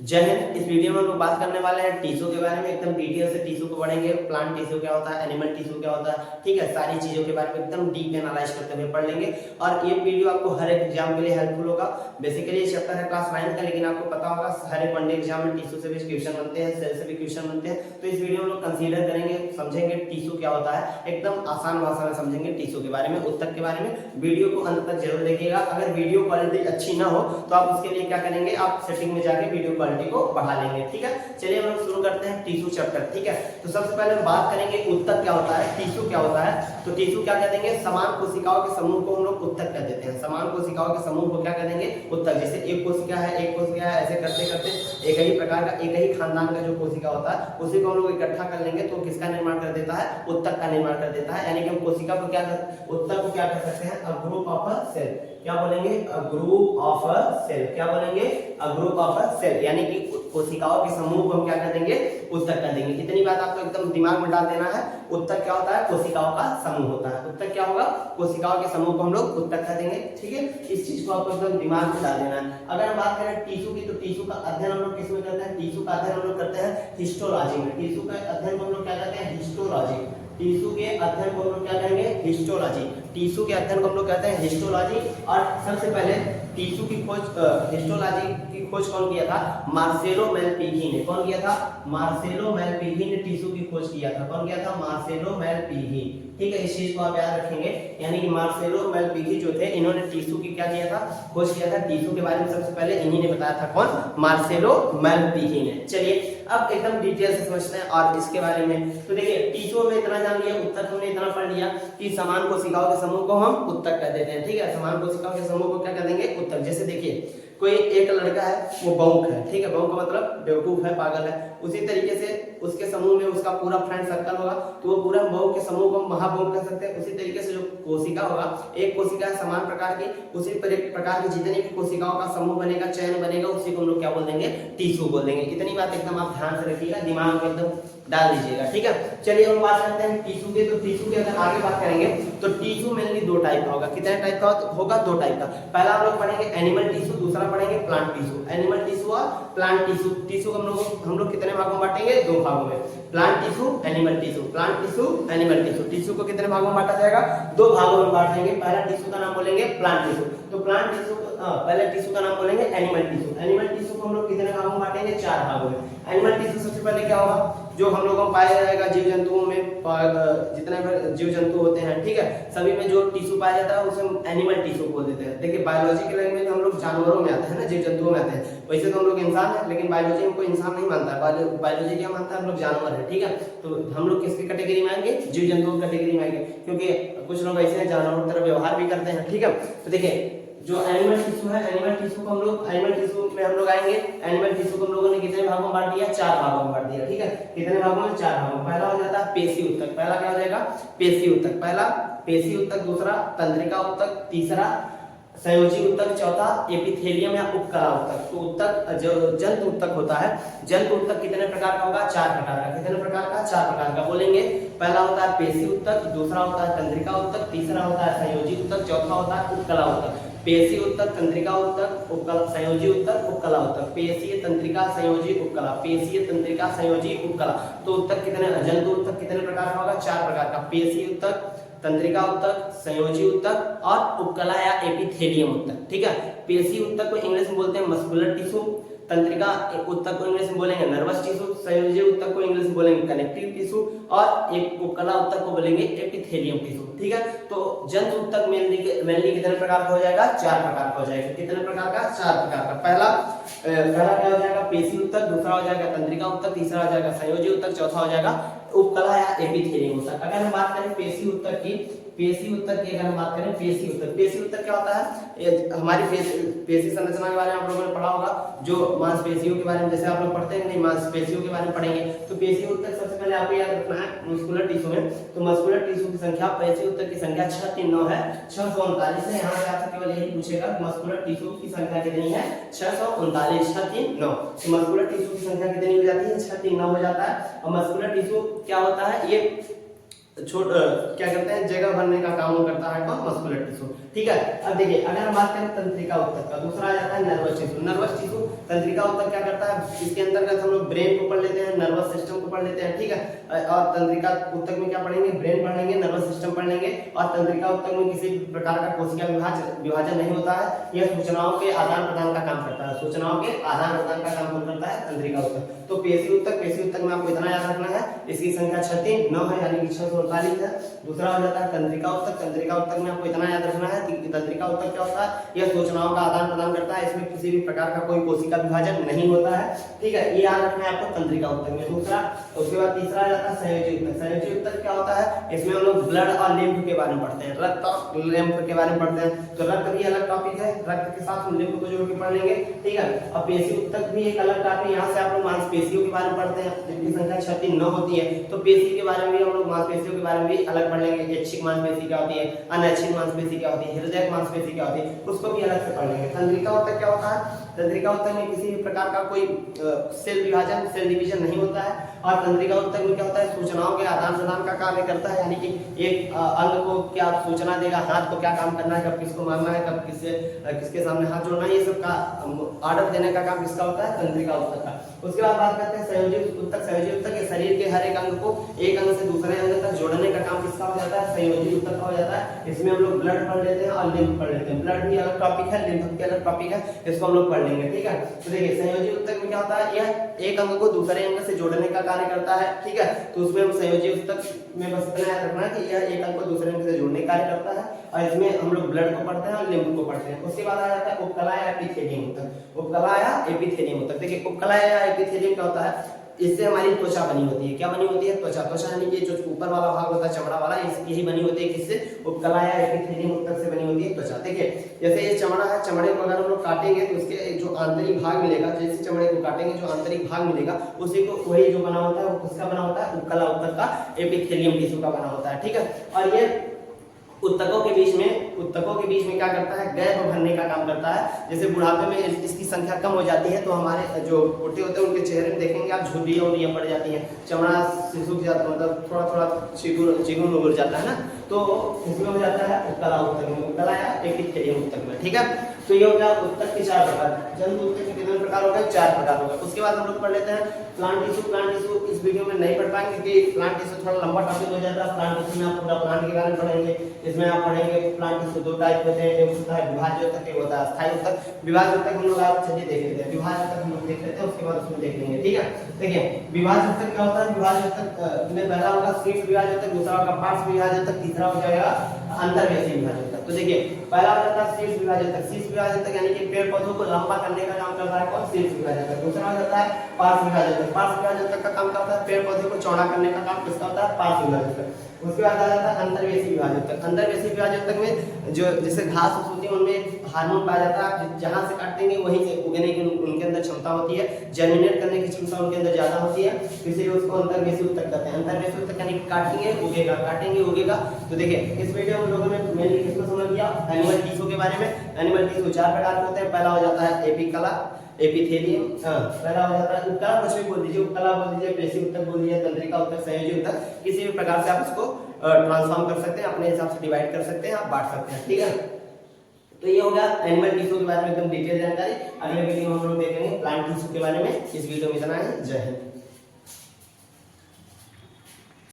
जय हिंद। इस वीडियो में हम लोग बात करने वाले हैं टिश्यू के बारे में। एकदम डिटेल से टिश्यू को पढ़ेंगे। प्लांट टिश्यू क्या होता है, एनिमल टिश्यू क्या होता है, ठीक है, सारी चीजों के बारे में एकदम डीप एनालाइज करते हुए पढ़ लेंगे। और ये वीडियो आपको हर एक एग्जाम के लिए हेल्पफुल होगा। बेसिकली ये चैप्टर है क्लास 9 का, लेकिन आपको पता होगा हर एक वनडे एग्जाम में टिश्यू से भी क्वेश्चन बनते हैं, सेल से भी क्वेश्चन बनते हैं। तो इस वीडियो में लोग कंसीडर करेंगे, समझेंगे टिश्यू क्या होता है, एकदम आसान भाषा में समझेंगे टिश्यू के बारे में, उत्तक के बारे में। वीडियो को अंत तक जरूर देखिएगा। अगर वीडियो क्वालिटी अच्छी ना हो तो आप उसके लिए क्या करेंगे, आप सेटिंग में जाके वीडियो क्वालिटी को बढ़ा लेंगे, ठीक है। चलिए हम लोग शुरू करते हैं टिश्यू चैप्टर, ठीक है। तो सबसे पहले हम बात करेंगे उत्तक क्या होता है, टिश्यू क्या होता है। तो टिश्यू क्या कह देंगे, समान कोशिकाओं के समूह को हम लोग उत्तक कह देते हैं। समान कोशिकाओं के समूह को क्या कह देंगे, उत्तक। जैसे एक कोशिका है, एक कोशिका है, ऐसे करते करते एक ही प्रकार का, एक ही खानदान का जो कोशिका होता है उसी को हम लोग इकट्ठा कर लेंगे तो किसका निर्माण कर देता है, उत्तक का निर्माण कर देता है। यानी कि हम कोशिका को क्या उत्तक को क्या कर सकते हैं, a group of a cell. क्या बोलेंगे, a group of a cell. क्या बोलेंगे, a group of a cell. यानी कि कोशिकाओं के समूह को हम क्या कर देंगे, उत्तक कर देंगे। इतनी बात आपको एकदम दिमाग में डाल देना है। उत्तक क्या होता है, कोशिकाओं का समूह होता है। उत्तक क्या होगा, कोशिकाओं के समूह को हम लोग उत्तक कर देंगे, ठीक है। इस चीज को आपको एकदम दिमाग में डाल देना है। अगर हम बात करें टिश्यू की, तो टिश्यू का अध्ययन हम लोग किसमें करते हैं, टिश्यू का अध्ययन हम लोग करते हैं हिस्टोलॉजी में। टिश्यू का अध्ययन को हम लोग क्या कहते हैं, हिस्टोलॉजी। टिश्यू के अध्ययन को हम लोग क्या कहेंगे, हिस्टोलॉजी। टिश्यू के अध्ययन को हम लोग कहते हैं हिस्टोलॉजी। और सबसे पहले टिश्यू की खोज, हिस्टोलॉजी की खोज कौन किया था, मार्सेलो मेलपिघी ने। कौन किया था, मार्सेलो मेलपिघी ने टिश्यू की खोज किया था। कौन किया था, मार्सेलो मेलपिघी, ठीक है। इस चीज को आप याद रखेंगे। यानी कि मार्सेलो मेलपिघी जो थे, इन्होंने टिश्यू की क्या किया था, खोज किया था। टिश्यू के बारे में सबसे पहले इन्हीं ने बताया था। कौन, मार्सेलो मेलपिघी ने। चलिए अब एकदम डिटेल से समझते हैं और इसके बारे में। तो देखिए टिश्यू में इतना जान लिया, उत्तक हमने इतना पढ़ लिया कि समान कोशिकाओं के समूह को हम उत्तक कह देते हैं, ठीक है। समान कोशिकाओं के समूह को क्या कह देंगे, उत्तक। जैसे देखिए कोई एक लड़का है, वो बहुक है, ठीक है। बहुक का मतलब बेवकूफ है, पागल है। उसी तरीके से उसके समूह में उसका पूरा फ्रेंड सर्कल होगा, तो वो पूरा बहुक के समूह को महाबहुक कह सकते हैं। उसी तरीके से जो कोशिका होगा, एक कोशिका है समान प्रकार की, उसी प्रकार की जितनी भी कोशिकाओं का समूह बनेगा, चयन बनेगा, उसी को हम लोग क्या बोल देंगे, टिश्यू बोल देंगे। इतनी बात एकदम आप ध्यान से रखिएगा, दिमाग में एकदम डाल दीजिएगा, ठीक है। चलिए हम बात करते हैं टिश्यू के। तो टिश्यू के अगर आगे बात करेंगे तो टिश्यू मेनली दो टाइप का होगा। कितने टाइप का होगा, दो टाइप का। पहला हम लोग पढ़ेंगे एनिमल टिश्यू, दूसरा पढ़ेंगे प्लांट टिश्यू। एनिमल टिश्यू और प्लांट टिश्यू। टिश्यू हम लोग कितने भागों में बांटेंगे, दो भागों में, plant tissue, animal tissue. Plant tissue, animal tissue. Tissue को कितने भागों में बांटा जाएगा, दो भागों में बांट देंगे। पहला टिश्यू का नाम बोलेंगे प्लांट टिश्यू। तो प्लांट टिश्यू पहले टिश्यू का नाम बोलेंगे एनिमल टिश्यू। एनिमल टिश्यू को हम लोग कितने भागों में बांटेंगे, चार भागों में। एनिमल टिश्यू सबसे पहले क्या होगा, जो हम लोगों को पाया जाएगा जीव जंतुओं में, जितने भी जीव जंतु होते हैं, ठीक है, सभी में जो टिश्यू पाया जाता है उसे हम एनिमल टिश्यू बोल देते हैं। देखिए बायोलॉजी के लैंग्वेज में हम लोग जानवरों में आते हैं ना, जीव जंतुओं में आते हैं। वैसे तो हम लोग इंसान है, लेकिन बायोलॉजी हमको इंसान नहीं मानता है। बायोलॉजी क्या मानता है, हम लोग जानवर है, ठीक है। तो हम लोग किसकी कैटेगरी में आएंगे, जीव जंतुओं की कैटेगरी में आएंगे, क्योंकि कुछ लोग ऐसे हैं जानवरों की तरह व्यवहार भी करते हैं, ठीक है। तो देखिए जो एनिमल टिश्यू है, एनिमल टिश्यू को हम लोग, एनिमल टिश्यू में हम लोग आएंगे। एनिमल टिश्यू को हम लोगों ने कितने भागों में बांट दिया, चार भागों में बांट दिया, ठीक है। कितने भागों में, चार भागों में। पहला हो जाता है पेशी उत्तक। पहला क्या हो जाएगा, पेशी उत्तक। पहला पेशी उत्तक, दूसरा तंत्रिका उत्तक, तीसरा संयोजी उत्तक, चौथा एपिथेलियम या उपकला उत्तक। तो उत्तक जो जंतु उत्तक होता है, जंतु उत्तक कितने प्रकार का होगा, चार प्रकार का। कितने प्रकार का, चार प्रकार का बोलेंगे। पहला होता है पेशी उत्तक, दूसरा होता है तंत्रिका उत्तक, तीसरा होता है संयोजी उत्तक, चौथा होता है उपकला उत्तक। पेशी उत्तक, तंत्रिका उत्तक, उपकला, संयोजी उत्तक, उपकला उत्तक। पेशीय, तंत्रिका, संयोजी, उपकला। पेशीय, तंत्रिका, संयोजी, उपकला। तो उत्तक कितने, जंतु उत्तक कितने प्रकार का होगा, चार प्रकार का। पेशी उत्तक, तंत्रिका उत्तक, संयोजी उत्तक और उपकला या एपिथेलियम उत्तक, ठीक है। पेशी उत्तक को इंग्लिश में बोलते हैं मस्कुलर टिश्यू, तंत्रिका उत्तक को इंग्लिश में बोलेंगे नर्वस टिश्यू, संयोजी उत्तक को इंग्लिश में बोलेंगे कनेक्टिव टिश्यू और एक उपकला उत्तक को बोलेंगे एपिथेलियम टिश्यू, ठीक है। तो जंतु उत्तक मेनली कितने प्रकार का हो जाएगा, चार प्रकार का हो जाएगा। कितने प्रकार का, चार प्रकार का। पहला क्या हो जाएगा, पेशी उत्तक, दूसरा हो जाएगा तंत्रिका उत्तक, तीसरा हो जाएगा संयोजी उत्तक, चौथा हो जाएगा उपकला या एपिथेलियम उत्तक। अगर हम बात करें पेशी उत्तक की, पेशी उत्तक की अगर हम बात करें, पेशी उत्तक, पेशी उत्तक क्या होता है, हमारी पेशी संरचना के बारे में आप लोगों ने पढ़ा होगा, जो मांसपेशियों के बारे में, जैसे आप लोग पढ़ते हैं नहीं, मांसपेशियों के बारे में पढ़ेंगे। तो पेशी उत्तक सबसे पहले आपको याद रखना है मस्कुलर टिश्यू में। तो मस्कुलर टिश्यू की संख्या, पेशी उत्तक की संख्या 639 है, 639 है। यहाँ से आपसे केवल यही पूछेगा मस्कुलर टिश्यू की संख्या कितनी है, 639, 639। तो मस्कुलर टिश्यू की संख्या कितनी हो जाती है, 639 हो जाता है। और मस्कुलर टिश्यू क्या होता है, ये क्या करते हैं, जगह भरने का काम करता है कौन, मस्कुलर टिश्यू, ठीक है। अब देखिए अगर हम बात करें तंत्रिका उत्तक का, दूसरा आ जाता है नर्वस टिश्यू। नर्वस टिश्यू तंत्रिका ऊतक क्या करता है, इसके अंतर्गत हम लोग ब्रेन को पढ़ लेते हैं, नर्वस सिस्टम को पढ़ लेते हैं, ठीक है। और तंत्रिका ऊतक में क्या पढ़ेंगे, ब्रेन पढ़ लेंगे, नर्वस सिस्टम पढ़ लेंगे। और तंत्रिका ऊतक में किसी प्रकार का कोशिका विभाजन नहीं होता है, यह सूचनाओं के आदान प्रदान का काम करता है, सूचनाओं के आदान प्रदान का काम करता है तंत्रिका ऊतक। तो पेशी ऊतक में आपको इतना याद रखना है, इसकी संख्या 9 है यानी कि 648 है। दूसरा हो जाता है तंत्रिका ऊतक में आपको इतना याद रखना है कि तंत्रिका ऊतक क्या होता है, यह सूचनाओं का आदान प्रदान करता है, इसमें किसी भी प्रकार का कोई कोशिका विभाजन नहीं होता है, ठीक है। ये याद रखना है आपको तंत्रिका ऊतक में। दूसरा, उसके बाद तीसरा आ जाता है संयोजी ऊतक। संयोजी ऊतक क्या होता है, इसमें हम लोग ब्लड और लिम्फ के बारे में पढ़ते हैं, रक्त और लिम्फ के बारे में पढ़ते हैं। तो रक्त भी अलग टॉपिक है, रक्त के साथ हम लिम्फ को जोड़ के पढ़ लेंगे, ठीक है। और पेशी ऊतक भी एक अलग टॉपिक, यहाँ से आप लोग मांसपेशियों के बारे में पढ़ते हैं, जिनकी संख्या 9 होती है। तो पेशी के बारे में भी हम लोग मांसपेशियों के बारे में भी अलग पढ़ लेंगे, ऐच्छिक मांसपेशी क्या होती है, अनैच्छिक मांसपेशी क्या होती है, हृदय मांसपेशी क्या होती है, उसको भी अलग से पढ़ लेंगे। तंत्रिका ऊतक क्या होता है, तंत्रिका ऊतक में किसी भी प्रकार का कोई सेल विभाजन, सेल डिवीजन नहीं होता है। और तंत्रिका ऊतक में क्या होता है, सूचनाओं के आदान प्रदान का कार्य करता है, यानी कि एक अंग को क्या सूचना देगा, हाथ को क्या काम करना है, कब किसको मारना है, कब किसके सामने हाथ जोड़ना है, ये सब का ऑर्डर देने का काम किसका होता है, तंत्रिका ऊतक का। उसके बाद बात करते हैं संयोजी ऊतक। संयोजी ऊतक के शरीर के हर एक अंग को एक अंग से दूसरे अंग तक जोड़ने का काम किसका हो जाता है, संयोजी ऊतक का हो जाता है। इसमें हम लोग ब्लड पढ़ लेते हैं और लिम्फ पढ़ लेते हैं। ब्लड भी अलग टॉपिक है, लिम्फ भी अलग टॉपिक है, इसको हम लोग पढ़ लेंगे, ठीक है। तो देखिए संयोजी ऊतक में क्या होता है, यह एक अंग को दूसरे अंग से जोड़ने का कार्य करता है, ठीक है। तो उसमें हम संयोजी ऊतक में बस इतना याद रखना है कि यह एक अंग को दूसरे अंग से जोड़ने का कार्य करता है, और इसमें हम लोग ब्लड को पढ़ते हैं और लिम्फ को पढ़ते हैं। उसके बाद आ जाता है उपकला या एपिथेलियम ऊतक। उपकला या एपिथेलियम ऊतक, देखिए उपकला या एपिथेलियम क्या होता है, इससे हमारी त्वचा बनी होती है। क्या बनी होती है, त्वचा। त्वचा यानी कि जो ऊपर वाला भाग होता है चमड़ा वाला, यही बनी होती है किससे, उपकला या एपिथेलियम ऊतक से बनी होती है त्वचा। देखिए जैसे ये चमड़ा है, चमड़े को अगर हम लोग काटेंगे तो उसके जो आंतरिक भाग मिलेगा, जैसे चमड़े को काटेंगे जो आंतरिक भाग मिलेगा उसी को, वही जो बना होता है वो किसका बना होता है, उपकला ऊतक का, एपिथेलियम टिश्यू का बना होता है, ठीक है। और ये ऊतकों के बीच में क्या करता है, गैप भरने का काम करता है। जैसे बुढ़ापे में इसकी संख्या कम हो जाती है तो हमारे जो बुढ़े होते हैं उनके चेहरे में देखेंगे आप झुर्रियां पड़ जाती हैं, चमड़ा सूख जाता है, मतलब थोड़ा चिगुन उड़ जाता है ना, तो इसमें हो जाता है उपकला ऊतक में, उपकला या एपिथेलियम ऊतक में, ठीक है। तो ये हो गया ऊतक के 4 प्रकार। जंतु ऊतक के कितने प्रकार हो गए, 4 प्रकार हो गए। उसके बाद हम लोग पढ़ लेते हैं प्लांट टिश्यू। प्लांट टिश्यू इस वीडियो में नहीं पढ़ पाएंगे क्योंकि प्लांट टिश्यू थोड़ा लंबा टॉपिक हो जाता है। प्लांट टिश्यू में आप पूरा प्लांट के बारे में पढ़ेंगे। इसमें आप पढ़ेंगे प्लांट टिश्यू 2 टाइप होते हैं, एक होता है विभाज्य ऊतक, एक होता है अस्थायी ऊतक। विभाज्य ऊतक हम लोग आज चलिए देख लेते हैं, विभाज्य ऊतक हम लोग देख लेते हैं, उसके बाद उसमें देख लेंगे, ठीक है। देखिए विभाज्य ऊतक क्या होता है, विभाज्य ऊतक में पहला होगा शीर्ष विभाज्य ऊतक, दूसरा होगा पार्श्व विभाज्य ऊतक, तीसरा हो जाएगा अंतर्वेशी विभाज्य ऊतक। तो देखिए पहला हो जाता है शीर्ष विभाज्य ऊतक। शीर्ष विभाज्य ऊतक यानी कि पेड़ पौधों को लंबा करने का काम करता है कौन, शीर्ष विभाज्य ऊतक। दूसरा हो जाता है पार्श्व विभाज्य ऊतक। पार्श्व विभाज्य ऊतक का काम क्या होता है, पेड़ पौधे को चौड़ा करने का काम किसका होता है, पार्श्व विभाज्य ऊतक। उसके बाद आ जाता है अंतर्वेशी विभाज्य ऊतक। अंतर्वेशी विभाज्य ऊतक में जो जैसे घास होती है उनमें हार्मोन पाया जाता है, जहां से काटेंगे वहीं से उगने की उनके अंदर क्षमता होती है, जर्मिनेट करने की क्षमता उनके अंदर ज्यादा होती है, इसलिए उसको अंतर्वेशी ऊतक कहते हैं। अंतर्वेशी ऊतक यानी काटेंगे उगेगा, काटेंगे उगेगा। तो देखिए इस वीडियो में लोगों ने मेनली किसको समझ लिया, एनिमल टिश्यू के बारे में। एनिमल टिश्यू 4 प्रकार के होते हैं। पहला हो जाता है एपिकला, एपिथेलियम, पहला हो जाता है उपकला, कुछ भी बोल दीजिए, उपकला बोल दीजिए, पेशी ऊतक बोल दीजिए, तंत्रिका ऊतक, संयोजी ऊतक, किसी भी प्रकार से आप इसको ट्रांसफॉर्म कर सकते हैं, अपने हिसाब से डिवाइड कर सकते हैं, आप बांट सकते हैं, ठीक है। तो ये हो गया एनिमल टिश्यू के बारे में एकदम डिटेल जानकारी। अगले वीडियो में हम लोग देखेंगे प्लांट टिश्यू के बारे में। इस वीडियो में इतना है, जय हिंद।